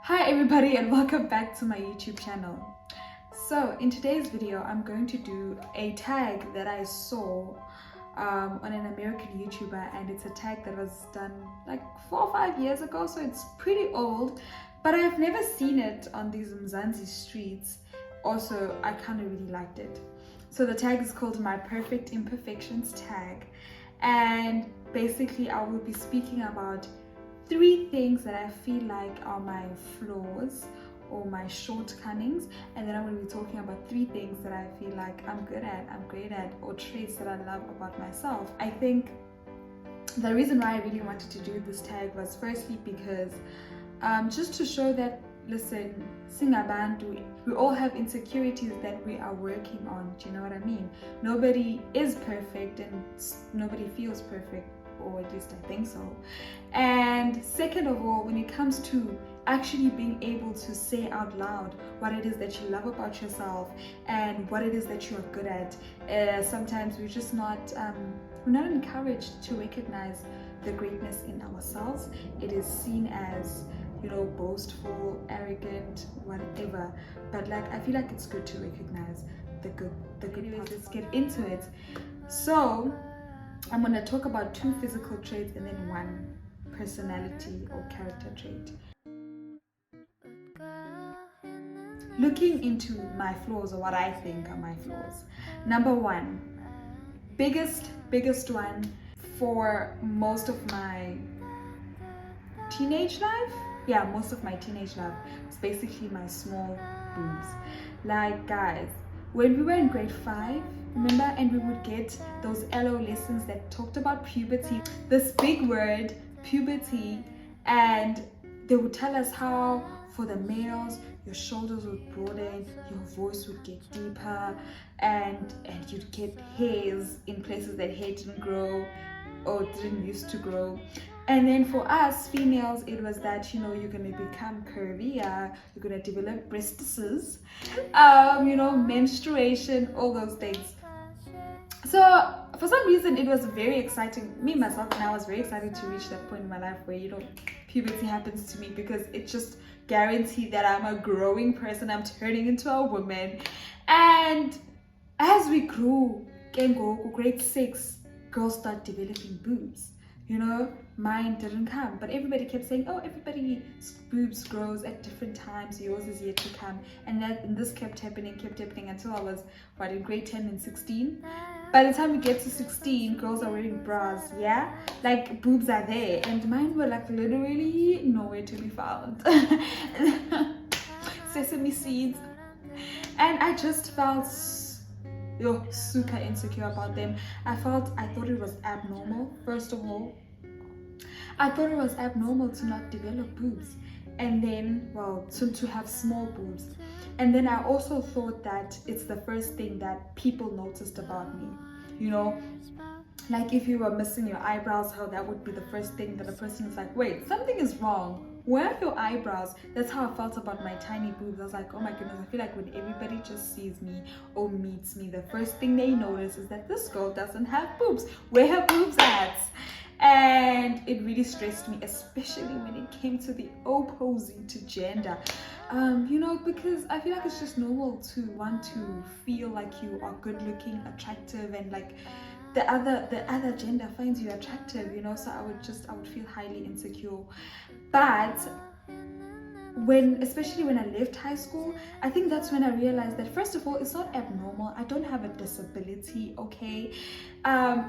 Hi everybody and welcome back to my YouTube channel. So in today's video I'm going to do a tag that I saw on an American YouTuber, and it's a tag that was done like 4 or 5 years ago, so it's pretty old, but I've never seen it on these Mzansi streets. Also, I kind of really liked it. So the tag is called My Perfect Imperfections tag, and basically I will be speaking about 3 things that I feel like are my flaws or my shortcomings, and then I'm going to be talking about 3 things that I feel like I'm good at, I'm great at, or traits that I love about myself. I think the reason why I really wanted to do this tag was firstly because just to show that, listen, singabantu, we all have insecurities that we are working on. Do you know what I mean? Nobody is perfect and nobody feels perfect, or at least I think so. And second of all, when it comes to actually being able to say out loud what it is that you love about yourself and what it is that you are good at, sometimes we're just not encouraged to recognize the greatness in ourselves. It is seen as, you know, boastful, arrogant, whatever. But like, I feel like it's good to recognize the good parts. Let's get into it. So I'm going to talk about 2 physical traits and then 1 personality or character trait. Looking into my flaws, or what I think are my flaws. Number 1, biggest one for most of my teenage life. Yeah, most of my teenage life was basically my small boobs. Like, guys, when we were in grade 5, remember, and we would get those LO lessons that talked about puberty, this big word, puberty, and they would tell us how for the males, your shoulders would broaden, your voice would get deeper, and you'd get hairs in places that hair didn't grow or didn't used to grow. And then for us females, it was that, you know, you're gonna become curvier, you're gonna develop breastises, you know, menstruation, all those things. So for some reason it was very exciting. Me myself, and I was very excited to reach that point in my life where, you know, puberty happens to me, because it just guaranteed that I'm a growing person, I'm turning into a woman. And as we grew, grade 6, girls start developing boobs. You know, mine didn't come, but everybody kept saying, oh, everybody's boobs grows at different times, yours is yet to come. And this kept happening until I was, in grade 10 and 16. By the time we get to 16, girls are wearing bras, yeah? Like, boobs are there, and mine were like literally nowhere to be found. Sesame seeds. And I just felt super insecure about them. I thought it was abnormal. First of all, I thought it was abnormal to not develop boobs, and then, well, to have small boobs. And then I also thought that it's the first thing that people noticed about me. You know, like if you were missing your eyebrows, how that would be the first thing that a person is like, wait, something is wrong. Where are your eyebrows? That's how I felt about my tiny boobs. I was like, oh my goodness, I feel like when everybody just sees me or meets me, the first thing they notice is that this girl doesn't have boobs. Where her boobs at? And it really stressed me, especially when it came to the opposing to gender. You know, because I feel like it's just normal to want to feel like you are good looking, attractive, and like the other gender finds you attractive, you know. So I would feel highly insecure. But especially when I left high school, I think that's when I realized that, first of all, it's not abnormal. I don't have a disability, okay?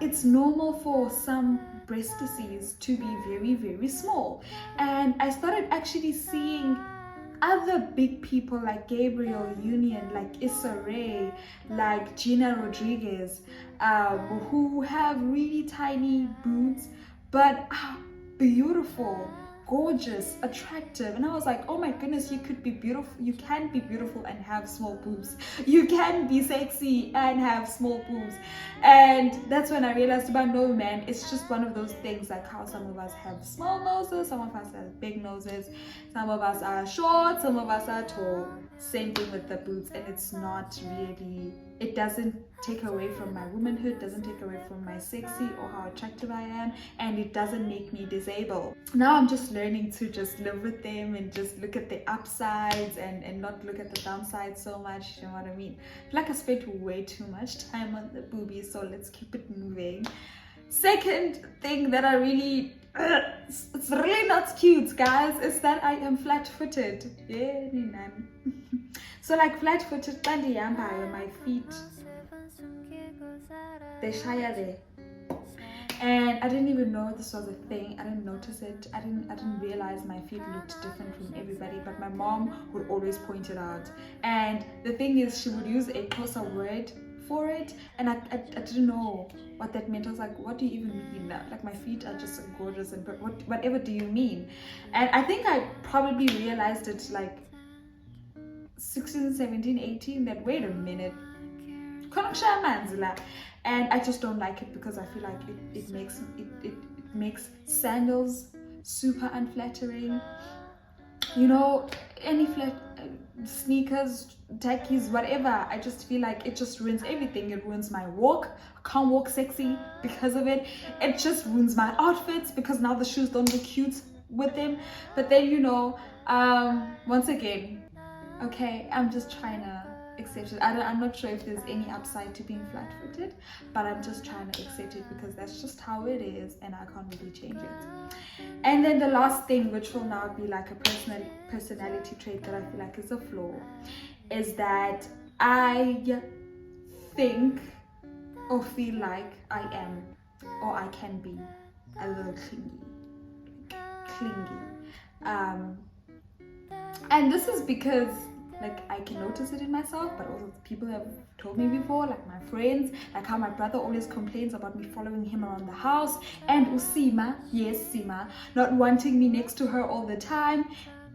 It's normal for some breastises to be very, very small. And I started actually seeing other big people like Gabriel Union, like Issa Rae, like Gina Rodriguez, who have really tiny boobs, but beautiful, gorgeous, attractive. And I was like, oh my goodness, you could be beautiful. You can be beautiful and have small boobs. You can be sexy and have small boobs. And that's when I realized about, no, man, it's just one of those things, like how some of us have small noses, some of us have big noses, some of us are short, some of us are tall. Same thing with the boobs, and it's not really it doesn't take away from my womanhood, doesn't take away from my sexy or how attractive I am, and it doesn't make me disabled. Now I'm just learning to just live with them and just look at the upsides and not look at the downsides so much, you know what I mean? I feel like I spent way too much time on the boobies, so let's keep it moving. Second thing that I really, it's really not cute, guys, is that I am flat-footed. Yeah, so like flat-footed, my feet, they shire there. And I didn't even know this was a thing. I didn't notice it. I didn't realize my feet looked different from everybody, but my mom would always point it out. And the thing is, she would use a closer word for it, and I didn't know what that meant. I was like, what do you even mean? Like, my feet are just gorgeous, and whatever do you mean? And I think I probably realized it like 16, 17, 18, that wait a minute, and I just don't like it because I feel like it makes sandals super unflattering. You know, any flat sneakers, tackies, whatever. I just feel like it just ruins everything. It ruins my walk. I can't walk sexy because of it. It just ruins my outfits because now the shoes don't look cute with them. But then, you know, once again, okay, I'm just trying to accept it. I'm not sure if there's any upside to being flat-footed, but I'm just trying to accept it because that's just how it is, and I can't really change it. And then the last thing, which will now be like a personality trait that I feel like is a flaw, is that I think or feel like I am, or I can be, a little clingy. And this is because, like, I can notice it in myself, but also people have told me before, like my friends, like how my brother always complains about me following him around the house, and Usima, yes, Sima, not wanting me next to her all the time,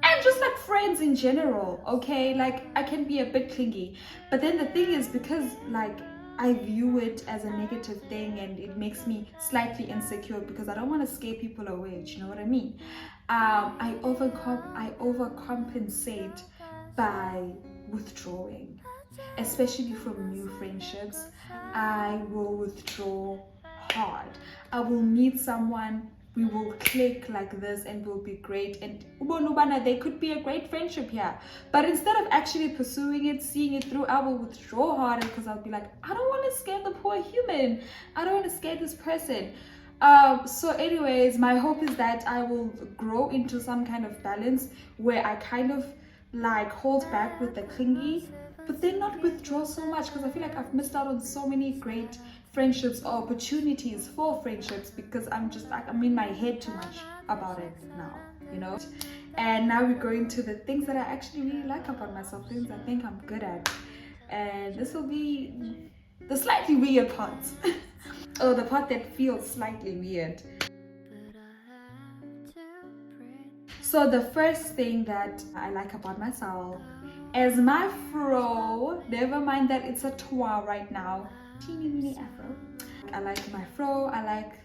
and just like friends in general, okay? Like, I can be a bit clingy, but then the thing is, because like I view it as a negative thing and it makes me slightly insecure because I don't want to scare people away, do you know what I mean? I overcompensate by withdrawing, especially from new friendships. I will withdraw hard. I will meet someone, we will click like this and we'll be great, and there could be a great friendship here, but instead of actually pursuing it, seeing it through, I will withdraw harder because I'll be like, I don't want to scare the poor human, I don't want to scare this person. So anyways, my hope is that I will grow into some kind of balance where I kind of like hold back with the clingy, but then not withdraw so much, because I feel like I've missed out on so many great friendships or opportunities for friendships because I'm just like, I'm in my head too much about it now, you know. And now we're going to the things that I actually really like about myself, things I think I'm good at, and this will be the slightly weird parts. Oh, the part that feels slightly weird. So the first thing that I like about myself is my fro. Never mind that it's a twa right now. Teeny weeny afro. I like my fro. I like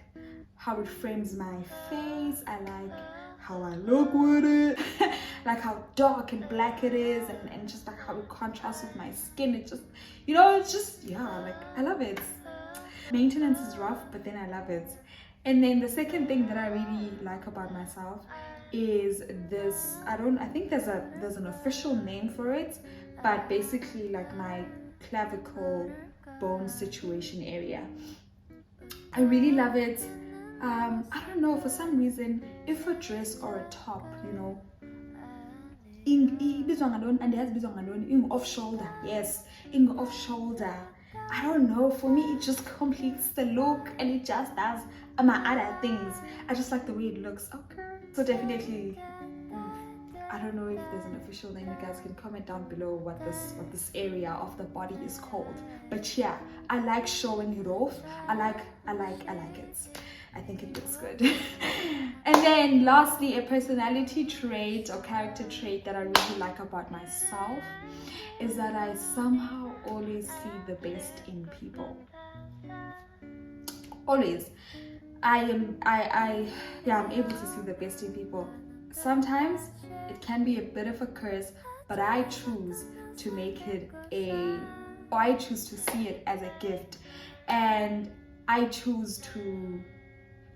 how it frames my face. I like how I look with it. Like how dark and black it is, and just like how it contrasts with my skin. It just, you know, it's just, yeah, like I love it. Maintenance is rough, but then I love it. And then the second thing that I really like about myself is this, I think there's an official name for it, but basically like my clavicle bone situation area. I really love it. I don't know, for some reason, if a dress or a top, you know, and has off shoulder, yes, in off shoulder, I don't know, for me it just completes the look, and it just does my other things. I just like the way it looks. Okay, so definitely, I don't know if there's an official name. You guys can comment down below what this area of the body is called. But yeah, I like showing it off. I like it. I think it looks good. And then lastly, a personality trait or character trait that I really like about myself is that I somehow always see the best in people. Always. I'm able to see the best in people. Sometimes it can be a bit of a curse, but I choose to make it a or I choose to see it as a gift, and I choose to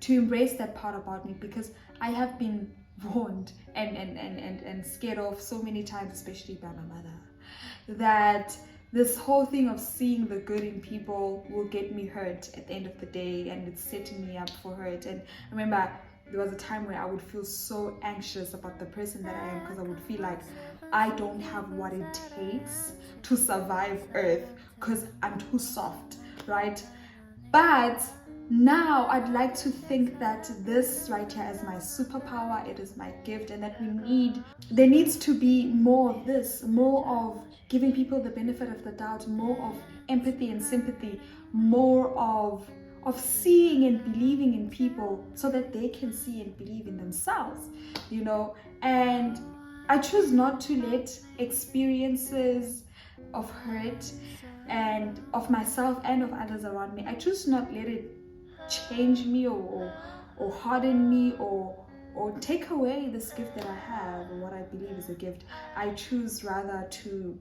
embrace that part about me, because I have been warned and scared off so many times, especially by my mother, that this whole thing of seeing the good in people will get me hurt at the end of the day, and it's setting me up for hurt. And I remember there was a time where I would feel so anxious about the person that I am, because I would feel like I don't have what it takes to survive Earth because I'm too soft, right? But now I'd like to think that this right here is my superpower, it is my gift, and that there needs to be more of this, more of giving people the benefit of the doubt, more of empathy and sympathy, more of seeing and believing in people so that they can see and believe in themselves, you know. And I choose not to let experiences of hurt and of myself and of others around me, I choose not let it change me or harden me or take away this gift that I have, or what I believe is a gift. I choose rather to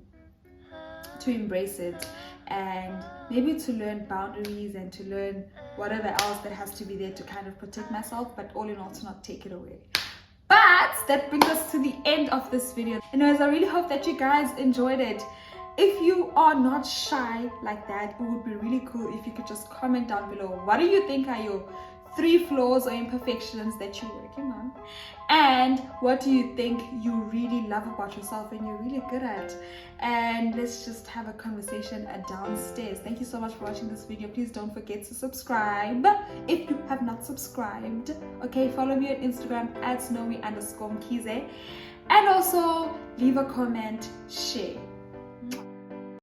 embrace it, and maybe to learn boundaries and to learn whatever else that has to be there to kind of protect myself, but all in all to not take it away. But that brings us to the end of this video. Anyways, I really hope that you guys enjoyed it. If you are not shy like that, it would be really cool if you could just comment down below, what do you think are your 3 flaws or imperfections that you're working on, and what do you think you really love about yourself and you're really good at, and let's just have a conversation downstairs. Thank you so much for watching this video. Please don't forget to subscribe if you have not subscribed. Okay, follow me on Instagram at Snowy_Mkize, and also leave a comment, share.